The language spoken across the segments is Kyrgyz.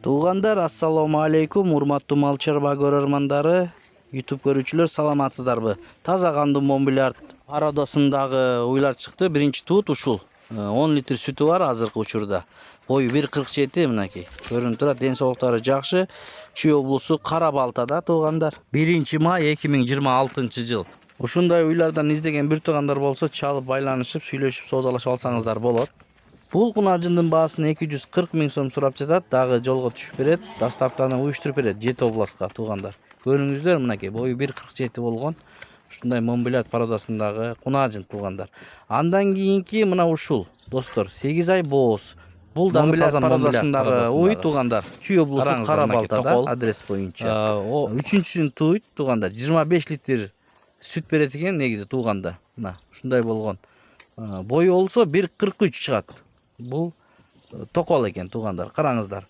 Туугандар, ассаламу алейкум, урматтуу мал чарба көрөрмандары, YouTube көрүүчүлөр, саламатсыздарбы? Таза кандуу Монбелярд ародосундагы уйлар чыкты. Биринчи туут ушул. 10 литр сүтү бар азыркы учурда. Бою 1,47 мынакей. Көрүнүп турат, ден соолуктары жакшы. Чүй облусу Кара Балтада туугандар. 1-май 2026 жыл. Ушундай уйлардан издеген бир туугандар болсо, чалып байланышып, сүйлөшүп, соодалашып алсаңыздар болот. Бул кунажындын баасын 240 000 сом сурап жатат. Дагы жолго түшүп берет, доставканы уюштуруп берет 7 областка туугандар. Көрүңүздөр, мынакей бою 1,47 болгон. Ушундай Монбелярд пародасындагы кунажын туугандар. Андан кийинки мына ушул достор, 8 ай бооз. Бул дагы Монбелярд пародасындагы уй туугандар. Чүй облусу Кара Балтада адрес боюнча. Үчүнчүсүн туйт туугандар. 25 литр сүт берет экен негизи тууганда. Мына ушундай болгон. Бою болсо 1,43 чыгат. Бул токол экен туугандар, караңыздар.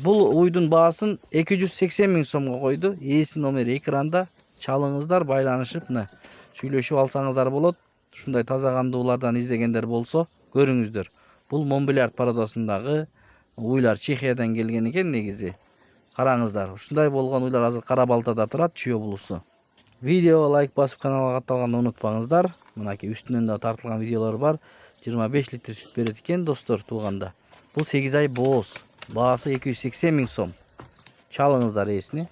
Бул уйдун баасын 280 000 сомго койду. Ээси номери экранда. Чалыңыздар, байланышып, мына сүйлөшүп алсаңыздар болот. Ушундай таза кандуулардан издегендер болсо, көрүңүздөр. Бул Монбелярд пародасындагы уйлар Чехиядан келген экен негизи. Караңыздар, ушундай болгон уйлар азыр Кара Балтада турат, Чүй облусу. Видеого лайк басып, каналга катталганды унутпаңыздар. Мынакей үстүнөн да тартылган видеолор бар. 25 литр сүт берет экен достор тууганда. Бул 8 ай бооз. Баасы 280 000 сом. Чалыңыздар ээсине.